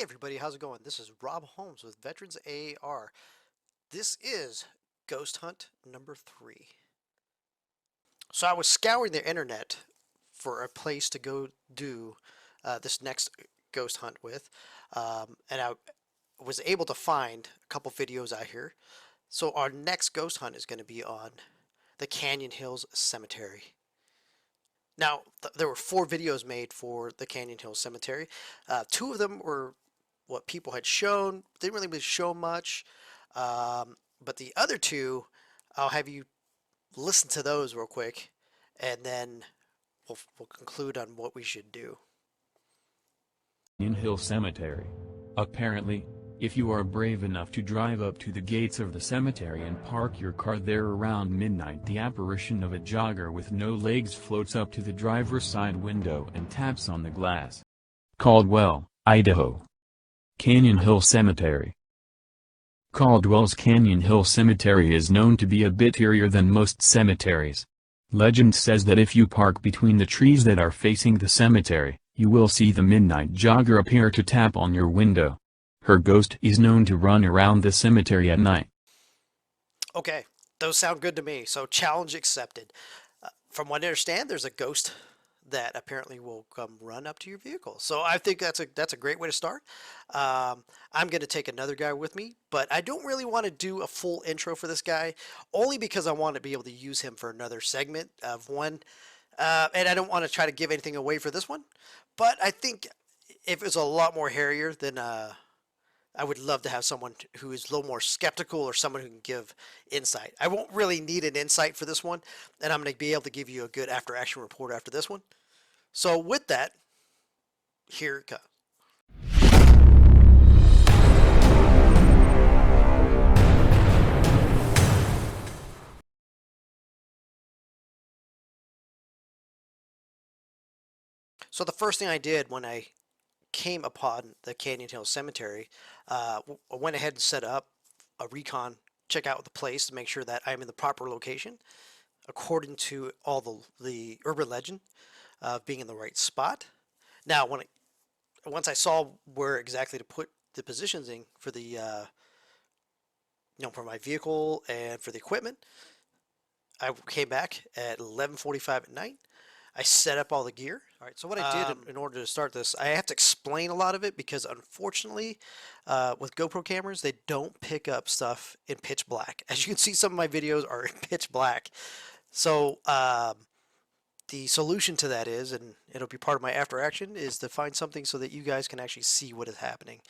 Hey everybody, how's it going? This is Rob Holmes with Veterans AAR. This is Ghost Hunt number 3. So I was scouring the internet for a place to go do this next ghost hunt with, and I was able to find a couple videos out here. So our next ghost hunt is going to be on the Canyon Hills Cemetery. Now, there were 4 videos made for the Canyon Hills Cemetery. 2 of them were what people had shown. Didn't really show much. But the other 2, I'll have you listen to those real quick, and then we'll conclude on what we should do. In Hill Cemetery. Apparently, if you are brave enough to drive up to the gates of the cemetery and park your car there around midnight, the apparition of a jogger with no legs floats up to the driver's side window and taps on the glass. Caldwell, Idaho. Canyon Hill Cemetery. Caldwell's Canyon Hill Cemetery is known to be a bit eerier than most cemeteries. Legend says that if you park between the trees that are facing the cemetery, you will see the midnight jogger appear to tap on your window. Her ghost is known to run around the cemetery at night. Okay, those sound good to me, so challenge accepted. From what I understand, there's a ghost that apparently will come run up to your vehicle. So I think that's a great way to start. I'm going to take another guy with me, but I don't really want to do a full intro for this guy, only because I want to be able to use him for another segment of one. And I don't want to try to give anything away for this one, but I think if it's a lot more hairier, then I would love to have someone who is a little more skeptical or someone who can give insight. I won't really need an insight for this one, and I'm going to be able to give you a good after action report after this one. So with that, here it comes. So the first thing I did when I came upon the Canyon Hill Cemetery, I went ahead and set up a recon, check out the place to make sure that I'm in the proper location, according to all the urban legend of being in the right spot. Now, once I saw where exactly to put the positioning for the for my vehicle and for the equipment, I came back at 11:45 at night. I set up all the gear. All right, so what I did in order to start this, I have to explain a lot of it because unfortunately, with GoPro cameras, they don't pick up stuff in pitch black. As you can see, some of my videos are in pitch black. So the solution to that is, and it'll be part of my after action, is to find something so that you guys can actually see what is happening.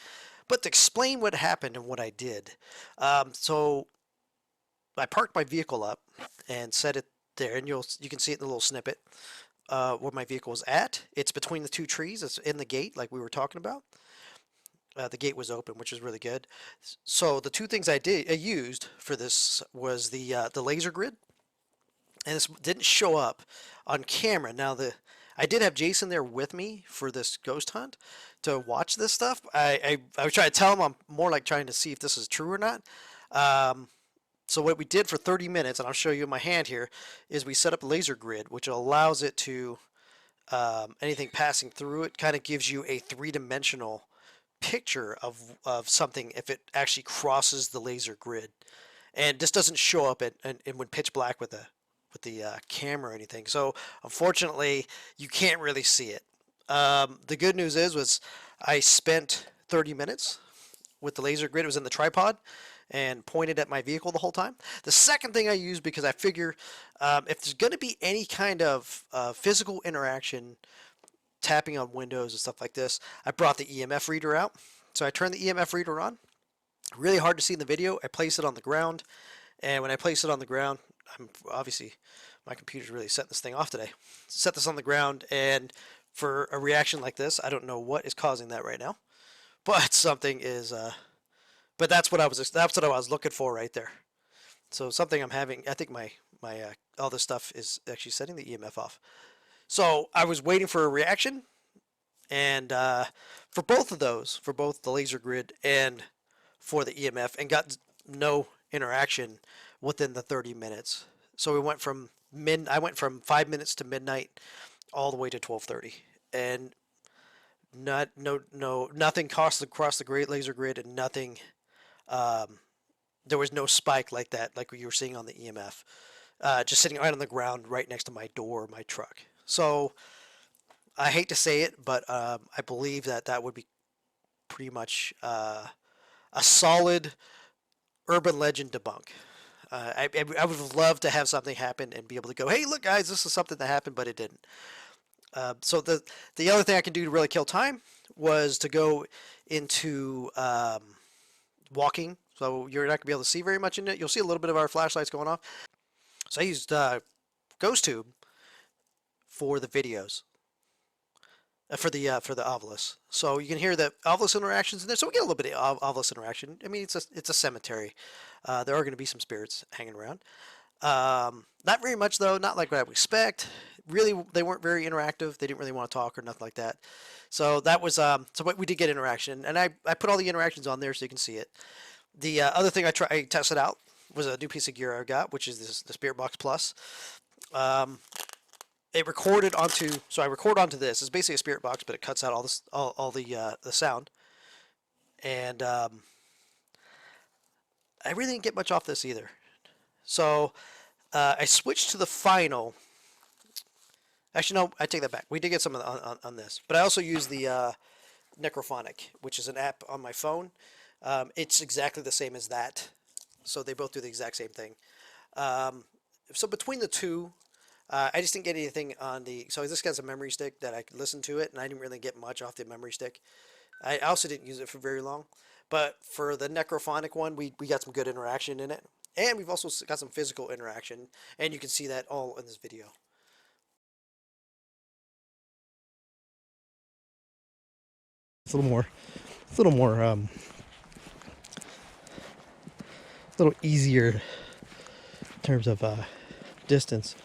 But to explain what happened and what I did, so I parked my vehicle up and set it there, and you can see it in the little snippet where my vehicle is at. It's between the 2 trees. It's in the gate, like we were talking about. The gate was open, which is really good. So the 2 things I used for this was the laser grid, and this didn't show up on camera. Now I did have Jason there with me for this ghost hunt to watch this stuff. I was trying to tell him I'm more like trying to see if this is true or not. So what we did for 30 minutes, and I'll show you in my hand here, is we set up a laser grid, which allows it to, anything passing through it kind of gives you a 3-dimensional picture of something if it actually crosses the laser grid. And this doesn't show up when pitch black with the camera or anything. So unfortunately, you can't really see it. The good news was I spent 30 minutes with the laser grid. It was in the tripod and pointed at my vehicle the whole time. The second thing I used, because I figure if there's going to be any kind of physical interaction, tapping on windows and stuff like this, I brought the EMF reader out. So I turned the EMF reader on. Really hard to see in the video. I place it on the ground, and when I place it on the ground, obviously my computer's really setting this thing off today. Set this on the ground, and for a reaction like this, I don't know what is causing that right now, but something is. But that's what I was looking for right there. So something I'm having. I think my all this stuff is actually setting the EMF off. So I was waiting for a reaction, and for both of those, for both the laser grid and for the EMF, and got no interaction within the 30 minutes. So I went from 5 minutes to midnight all the way to 12:30, and Nothing crossed the great laser grid, and nothing. There was no spike like that, like you were seeing on the EMF. Just sitting right on the ground, right next to my door, my truck. So I hate to say it, but I believe that would be pretty much a solid urban legend debunk. I would love to have something happen and be able to go, hey, look, guys, this is something that happened, but it didn't. So the other thing I can do to really kill time was to go into walking. So you're not gonna be able to see very much in it. You'll see a little bit of our flashlights going off. So I used Ghost Tube for the videos. For the Ovilus. So you can hear the Ovilus interactions in there. So we get a little bit of Ovilus interaction. I mean, it's a cemetery. There are going to be some spirits hanging around. Not very much though. Not like what I would expect. Really, they weren't very interactive. They didn't really want to talk or nothing like that. So that was so we did get interaction, and I put all the interactions on there so you can see it. The other thing I tested out was a new piece of gear I got, which is the Spirit Box Plus. It recorded onto, so I record onto this. It's basically a spirit box, but it cuts out all the sound. And I really didn't get much off this either. So I switched to the final. Actually, no, I take that back. We did get some on this, but I also use the Necrophonic, which is an app on my phone. It's exactly the same as that, so they both do the exact same thing. So between the two. I just didn't get anything on the. So this guy's a memory stick that I could listen to it, and I didn't really get much off the memory stick. I also didn't use it for very long, but for the Necrophonic one, we got some good interaction in it, and we've also got some physical interaction, and you can see that all in this video. It's a little more, a little easier in terms of distance.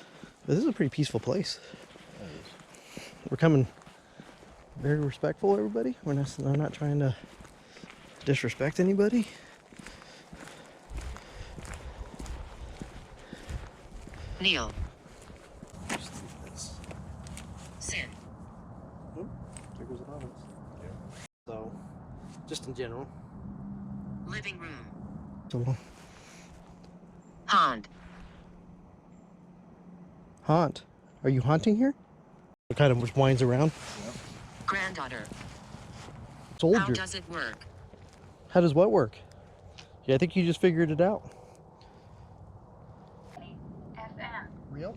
But this is a pretty peaceful place. We're coming very respectful, everybody. We're not trying to disrespect anybody. Neil. Sin. There goes an office. So, just in general. Living room. So, Pond. haunt. Are you haunting here? It kind of just winds around. Granddaughter. Soldier. How does it work? How does what work? Yeah, I think you just figured it out. FM. Real?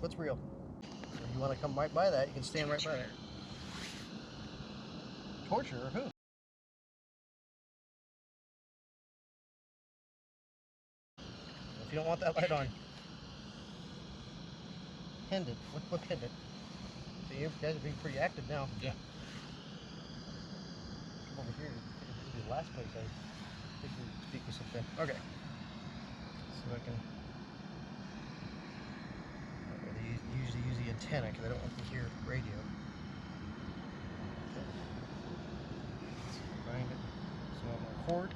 What's real? If you want to come right by that, you can stand right by there. Torture or who? If you don't want that light on. Pinned it. What pinned it? So you guys are being pretty active now. Yeah. Come over here. This is the last place I think we speak with something. Okay. So I can. They usually use the antenna because I don't want to hear radio. Okay. Let's find it. So I'm gonna record.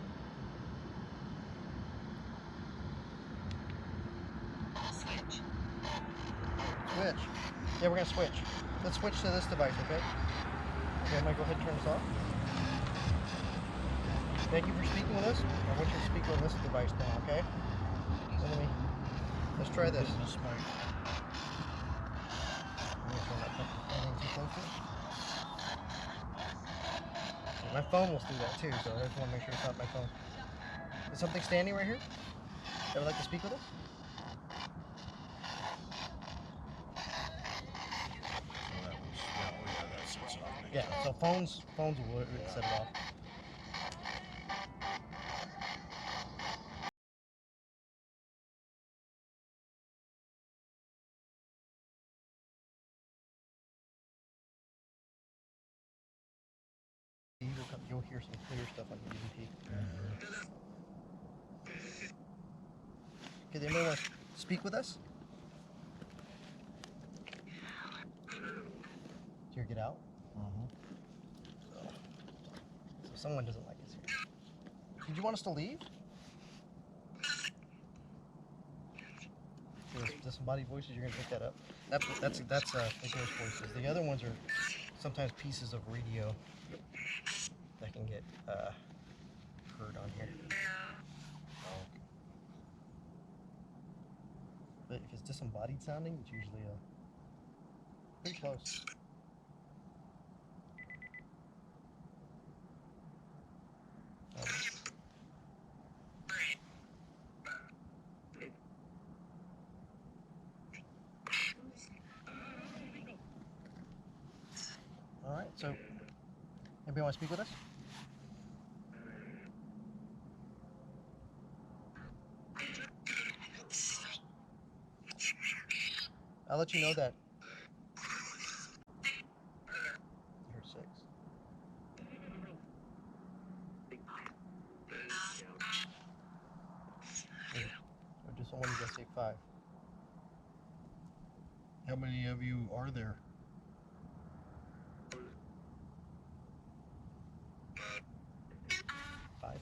Switch. Switch. Yeah, we're gonna switch. Let's switch to this device, okay? Okay, I'm gonna go ahead and turn this off. Thank you for speaking with us. I want you to speak on this device now, okay? So let's try this. I'm gonna turn that anything too close to it. Yeah, my phone will do that too, so I just want to make sure it's not my phone. Is something standing right here that would like to speak with us? Yeah, so phones will set it off. You'll hear some clear stuff on the EVP. Okay, anybody want to speak with us? Did you get out? So someone doesn't like us here. Did you want us to leave? There's some body voices. You're gonna pick that up. That's the ghost voices. The other ones are sometimes pieces of radio that can get heard on here. Oh. But if it's disembodied sounding, it's usually pretty close. All right, so anybody want to speak with us? I'll let you know that. Here's 6. Or just someone you guys say 5. How many of you are there? Five.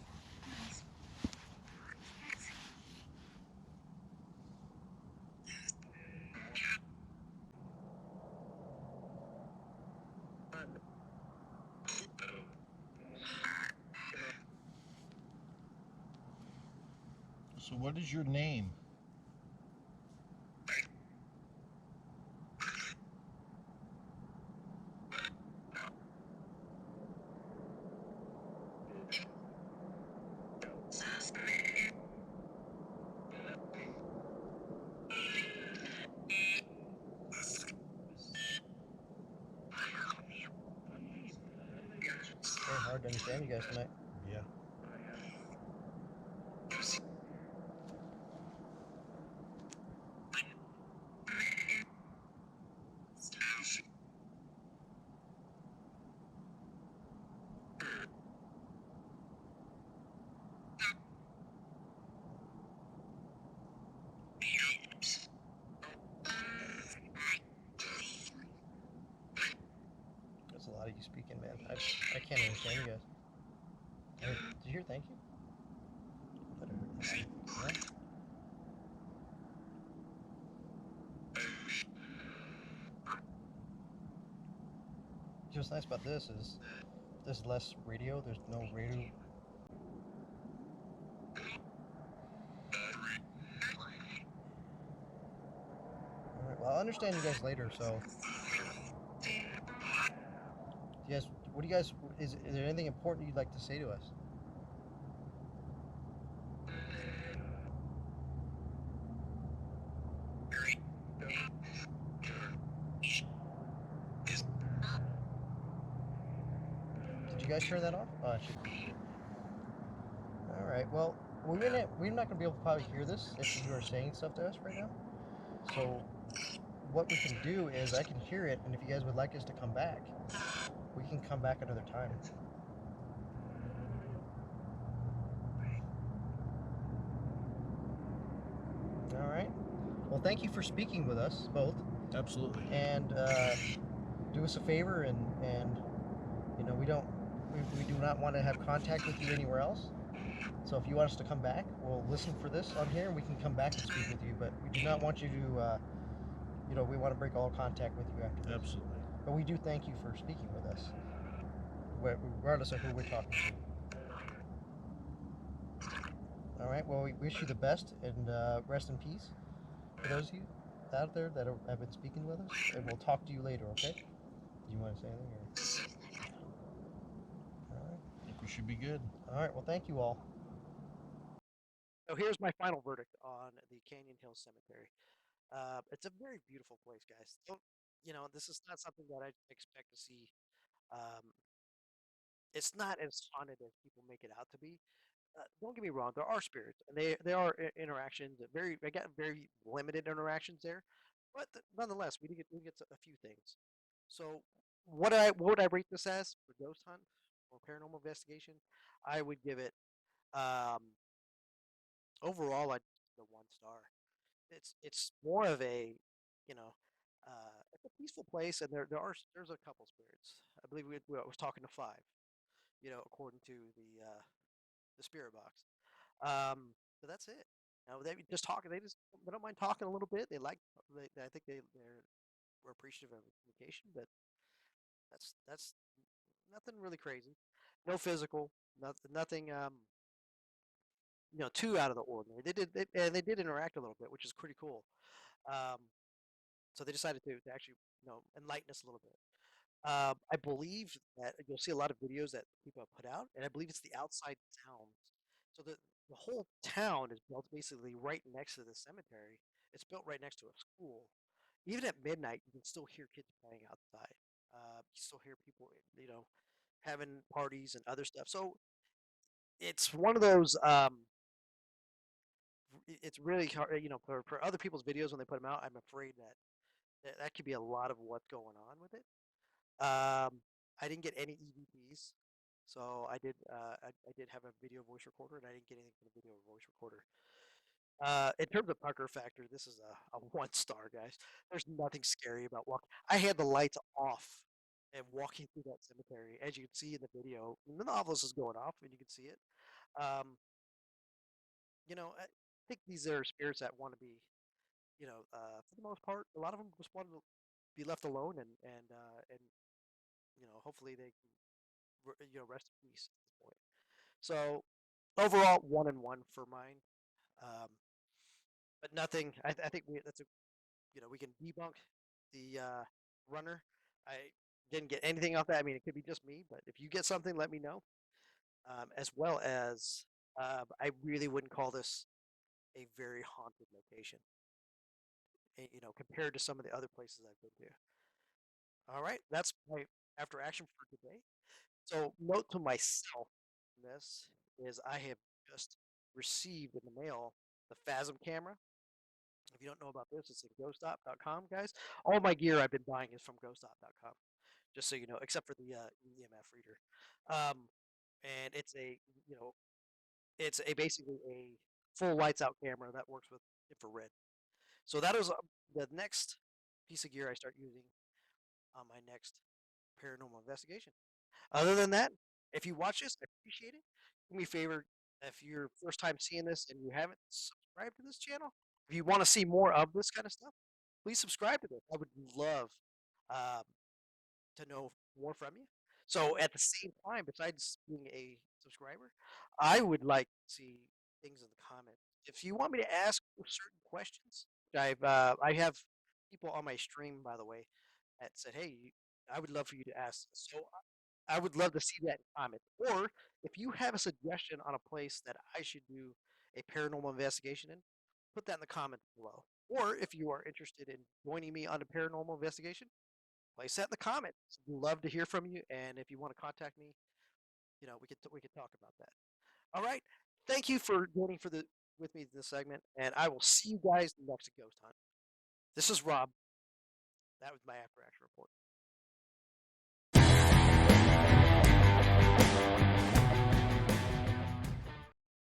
So what is your name? Very hard to understand you guys tonight. Yeah. There's a lot of you speaking, man. I can't understand you guys. Did you hear thank you? I thought I heard thank you. Yeah. What's nice about this is there's less radio. There's no radio. All right. Well, I'll understand you guys later. So, you guys, what do you guys? Is there anything important you'd like to say to us? Did you guys turn that off? Oh, it should be. All right. Well, we're not gonna be able to probably hear this if you are saying stuff to us right now. So, what we can do is I can hear it, and if you guys would like us to come back, we can come back another time. All right. Well, thank you for speaking with us both, Absolutely. and do us a favor, and you know we do not want to have contact with you anywhere else. So if you want us to come back, we'll listen for this on here, and we can come back and speak with you. But we do not want you to, we want to break all contact with you after this. Absolutely. But we do thank you for speaking with us, regardless of who we're talking to. All right. Well, we wish you the best, and rest in peace for those of you out there that have been speaking with us. And we'll talk to you later. Okay? Do you want to say anything? All right. I think we should be good. All right. Well, thank you all. So here's my final verdict on the Canyon Hill Cemetery. It's a very beautiful place, guys. This is not something that I expect to see. Um, it's not as haunted as people make it out to be. Don't get me wrong, there are spirits, and they are interactions. I got very limited interactions there, but nonetheless, we get a few things. So, what would I rate this as for ghost hunt or paranormal investigation? I would give it overall, I'd give it a 1 star. It's more of a, you know, it's a peaceful place, and there's a couple spirits. I believe I was talking to 5, according to the spirit box. But that's it. They just talking. They don't mind talking a little bit. I think they're we're appreciative of communication, but That's nothing really crazy. No physical, nothing too out of the ordinary. And they did interact a little bit, which is pretty cool. Um, so they decided to actually enlighten us a little bit. I believe that you'll see a lot of videos that people have put out, and I believe it's the outside towns. So the whole town is built basically right next to the cemetery. It's built right next to a school. Even at midnight, you can still hear kids playing outside. You still hear people, having parties and other stuff. So it's one of those. It's really hard, for other people's videos when they put them out. I'm afraid that could be a lot of what's going on with it. I didn't get any EVPs, so I did have a video voice recorder, and I didn't get anything from the video voice recorder. In terms of pucker factor, this is a 1 star, guys. There's nothing scary about walking. I had the lights off and walking through that cemetery, as you can see in the video. The novelist is going off, and you can see it. Um, I think these are spirits that want to be, for the most part, a lot of them just want to be left alone and hopefully they can rest in peace at this point. So overall, 1 and 1 for mine. Um, but nothing. I think we can debunk the runner. I didn't get anything off that. I mean, it could be just me, but if you get something, let me know. As well as, I really wouldn't call this a very haunted location, compared to some of the other places I've been to. All right, that's my after action for today. So, note to myself in this is I have just received in the mail the Phasm camera. If you don't know about this, it's at ghostop.com, guys. All my gear I've been buying is from ghostop.com, just so you know, except for the EMF reader. Um, and it's a basically a full lights out camera that works with infrared. So that is the next piece of gear I start using on my next paranormal investigation. Other than that, if you watch this, I appreciate it. Do me a favor, if you're first time seeing this and you haven't subscribed to this channel, if you want to see more of this kind of stuff, please subscribe to this. I would love um, to know more from you. So at the same time, besides being a subscriber, I would like to see things in the comments. If you want me to ask certain questions, I have people on my stream, by the way, that said, "Hey, I would love for you to ask this." So I would love to see that in comments. Or if you have a suggestion on a place that I should do a paranormal investigation in, put that in the comments below. Or if you are interested in joining me on a paranormal investigation, place that in the comments. Love to hear from you, and if you want to contact me, we could talk about that. All right. Thank you for joining with me this segment, and I will see you guys next ghost hunt. This is Rob. That was my after action report.